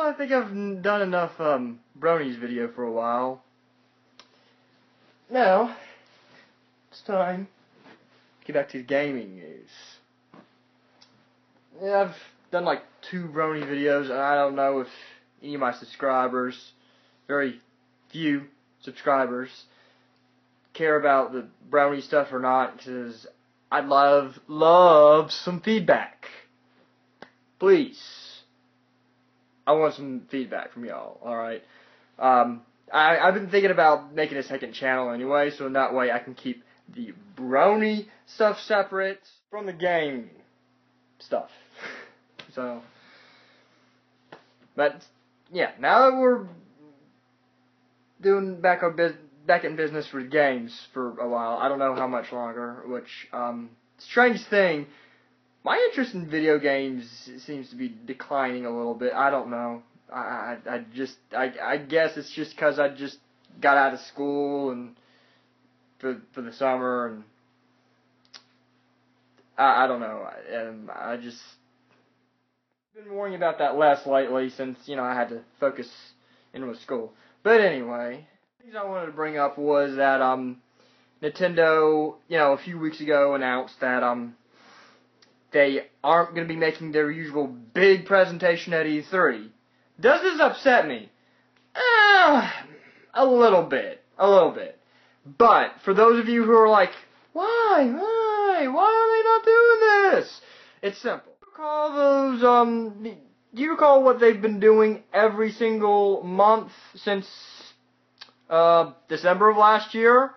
Well, I think I've done enough Bronies video for a while. Now, it's time to get back to the gaming news. Yeah, I've done like 2 Brony videos, and I don't know if any of my subscribers, very few subscribers, care about the Brony stuff or not, because I'd love some feedback. Please. I want some feedback from y'all, alright? I've been thinking about making a second channel anyway, so in that way I can keep the Brony stuff separate from the game stuff. So, but, yeah, now that we're doing back in business with games for a while, I don't know how much longer, which, strange thing, my interest in video games seems to be declining a little bit. I don't know. I guess it's just because I just got out of school and for the summer, and I don't know. I just been worrying about that less lately since, you know, I had to focus in with school. But anyway, the things I wanted to bring up was that Nintendo, you know, a few weeks ago announced that they aren't going to be making their usual big presentation at E3. Does this upset me? A little bit. But, for those of you who are like, why are they not doing this? It's simple. Do you recall what they've been doing every single month since, December of last year?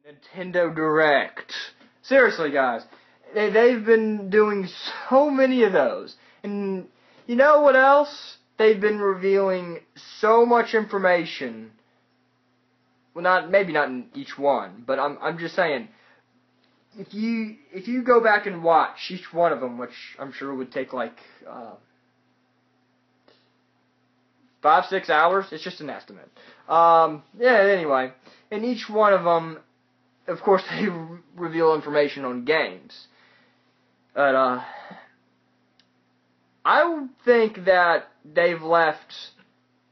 Nintendo Direct. Seriously, guys. They've been doing so many of those. And you know what else? They've been revealing so much information. Well, maybe not in each one, but I'm just saying, if you go back and watch each one of them, which I'm sure would take like 5-6 hours, it's just an estimate. Anyway, in each one of them, of course, they reveal information on games. But, I think that they've left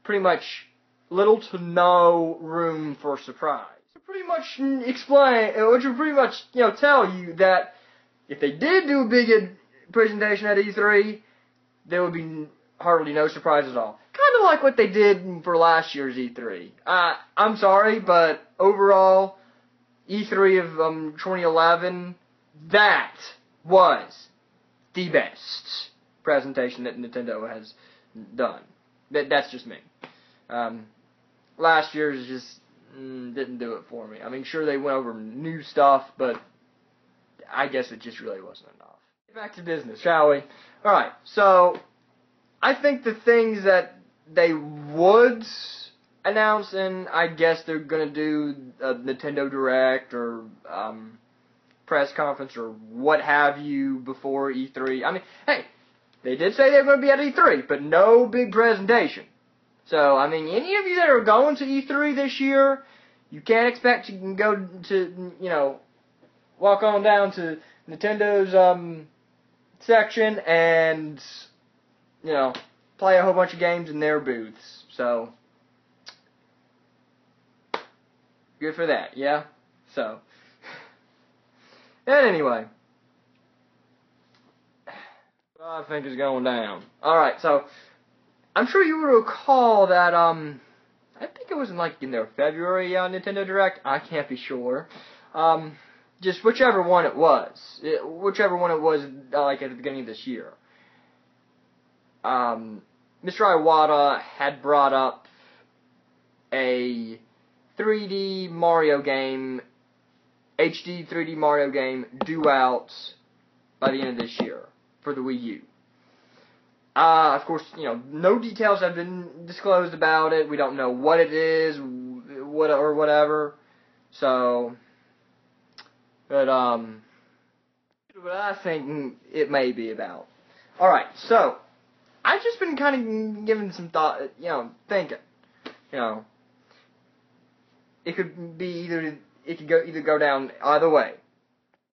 pretty much little to no room for surprise. To pretty much explain, which would pretty much, you know, tell you that if they did do a big presentation at E3, there would be hardly no surprise at all. Kind of like what they did for last year's E3. I'm sorry, but overall, E3 of 2011, that was the best presentation that Nintendo has done. That's just me. Last year's just didn't do it for me. I mean, sure, they went over new stuff, but I guess it just really wasn't enough. Back to business, shall we? Alright, so I think the things that they would announce, and I guess they're going to do a Nintendo Direct or press conference or what have you before E3. I mean, hey, they did say they were going to be at E3, but no big presentation. So, I mean, any of you that are going to E3 this year, you can't expect you can go to, you know, walk on down to Nintendo's section and, you know, play a whole bunch of games in their booths. So, good for that, yeah? So, and anyway, what I think is going down. Alright, so, I'm sure you will recall that, I think it was in their February Nintendo Direct. I can't be sure. Just whichever one it was. Like, at the beginning of this year. Mr. Iwata had brought up a 3D Mario game, HD 3D Mario game, due out by the end of this year for the Wii U. Of course, you know, no details have been disclosed about it. We don't know what it is, or whatever. So, but what I think it may be about. Alright, so, I've just been kind of giving some thought, you know, thinking, you know, it could either go down either way.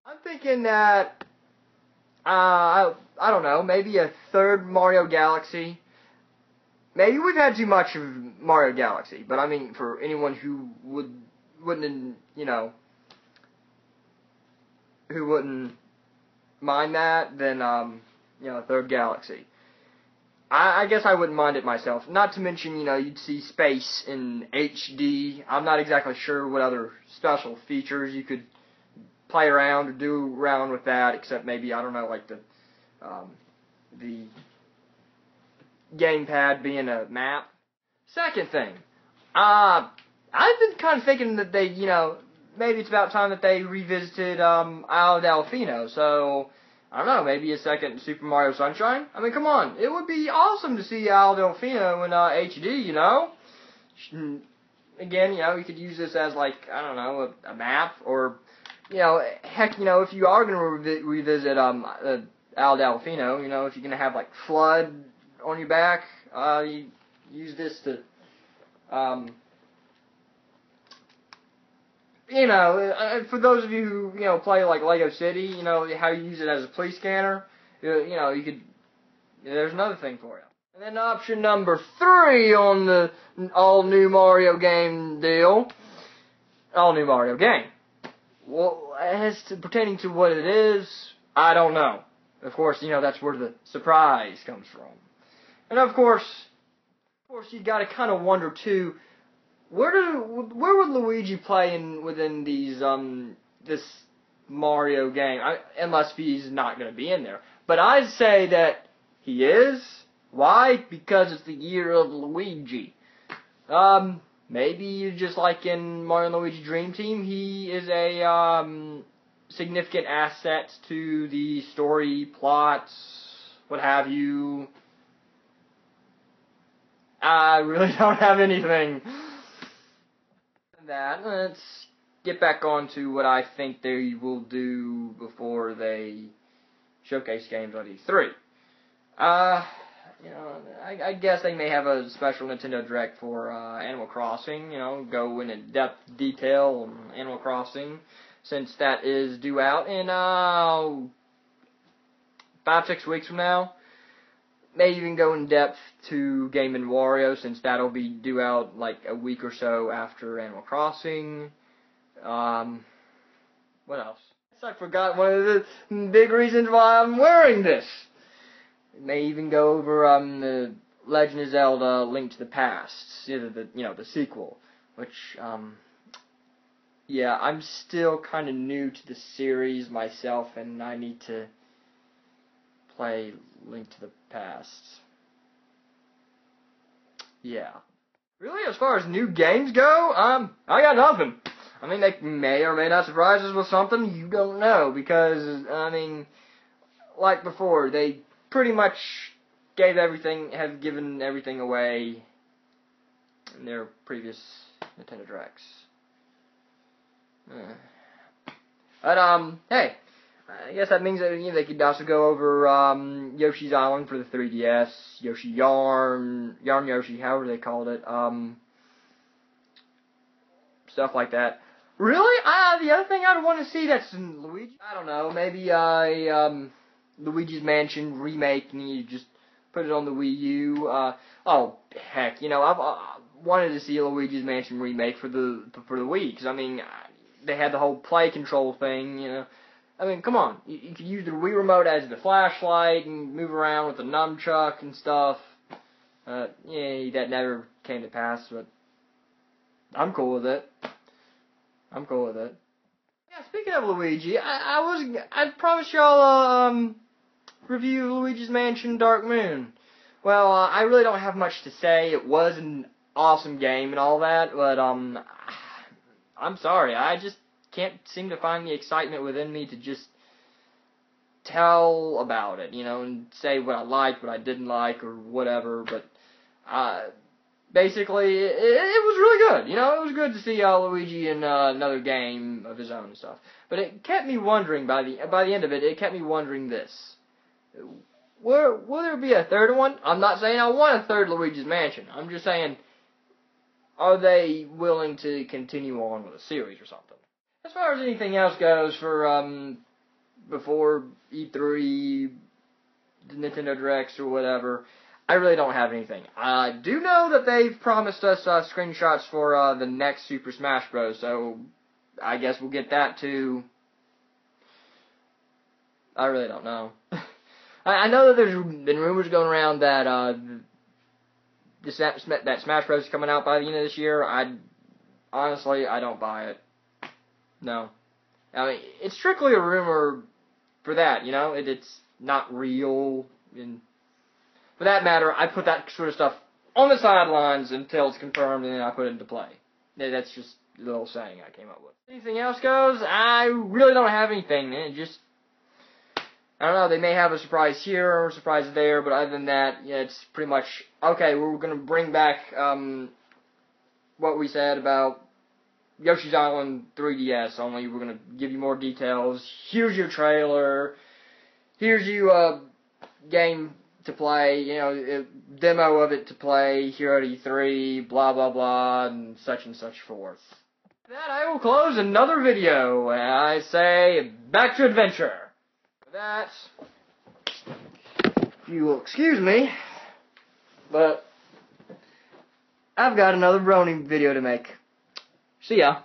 I'm thinking that, I don't know, maybe a third Mario Galaxy maybe we've had too much of Mario Galaxy, but I mean, for anyone who wouldn't, who wouldn't mind that, then, third Galaxy. I guess I wouldn't mind it myself. Not to mention, you'd see space in HD. I'm not exactly sure what other special features you could play around or do around with that, except maybe, I don't know, like the gamepad being a map. Second thing, I've been kind of thinking that they, maybe it's about time that they revisited Isle Delfino, so I don't know, maybe a second Super Mario Sunshine? I mean, come on, it would be awesome to see Isle Delfino in HD, Again, you could use this as, like, I don't know, a map, or, heck, if you are going to revisit Isle Delfino, if you're going to have, like, Flood on your back, you use this to, for those of you who, play like Lego City, how you use it as a police scanner, you could, there's another thing for you. And then option number 3 on the all-new Mario game deal, all-new Mario game. Well, as to pertaining to what it is, I don't know. Of course, that's where the surprise comes from. And of course, you gotta kind of wonder too, where would Luigi play within these this Mario game? Unless he's not going to be in there. But I'd say that he is. Why? Because it's the year of Luigi. Maybe just like in Mario and Luigi Dream Team, he is a significant asset to the story, plots, what have you. I really don't have anything. That, let's get back on to what I think they will do before they showcase games on E3. I guess they may have a special Nintendo Direct for Animal Crossing, go into depth detail on Animal Crossing, since that is due out in 5-6 weeks from now. May even go in depth to Game & Wario, since that'll be due out like a week or so after Animal Crossing. What else? I forgot one of the big reasons why I'm wearing this. It may even go over the Legend of Zelda: Link to the Past, the sequel, which yeah, I'm still kind of new to the series myself, and I need to play Link to the Past. Yeah. Really, as far as new games go, I got nothing. I mean, they may or may not surprise us with something, you don't know, because, I mean, like before, they pretty much have given everything away in their previous Nintendo Directs. But, hey, I guess that means that they could also go over Yoshi's Island for the 3DS, Yoshi Yarn Yoshi, however they called it, stuff like that. Really? The other thing I'd want to see that's in Luigi, I don't know, maybe Luigi's Mansion remake, and you just put it on the Wii U. Oh heck, I've wanted to see a Luigi's Mansion remake for the Wii, because I mean, they had the whole play control thing, I mean, come on. You could use the Wii Remote as the flashlight and move around with the nunchuck and stuff. Yeah, that never came to pass, but I'm cool with it. Yeah, speaking of Luigi, I promised y'all a review of Luigi's Mansion Dark Moon. Well, I really don't have much to say. It was an awesome game and all that, but I'm sorry. I just can't seem to find the excitement within me to just tell about it, and say what I liked, what I didn't like, or whatever, but, basically, it was really good, it was good to see, Luigi in, another game of his own and stuff, but it kept me wondering, by the end of it, it kept me wondering this, will there be a third one? I'm not saying I want a third Luigi's Mansion, I'm just saying, are they willing to continue on with a series or something? As far as anything else goes for, before E3, the Nintendo Directs or whatever, I really don't have anything. I do know that they've promised us screenshots for the next Super Smash Bros. So I guess we'll get that too. I really don't know. I know that there's been rumors going around that that Smash Bros. Is coming out by the end of this year. Honestly, I don't buy it. No. I mean, it's strictly a rumor for that, you know? It's not real. And for that matter, I put that sort of stuff on the sidelines until it's confirmed, and then I put it into play. That's just a little saying I came up with. Anything else goes, I really don't have anything. I don't know, they may have a surprise here or a surprise there, but other than that, yeah, it's pretty much, okay, we're going to bring back what we said about Yoshi's Island 3DS, only we're going to give you more details. Here's your trailer. Here's you game to play, you know, demo of it to play here at E3, blah, blah, blah, and such forth. With that, I will close another video, and I say, back to adventure. With that, you will excuse me, but I've got another Brony video to make. See ya.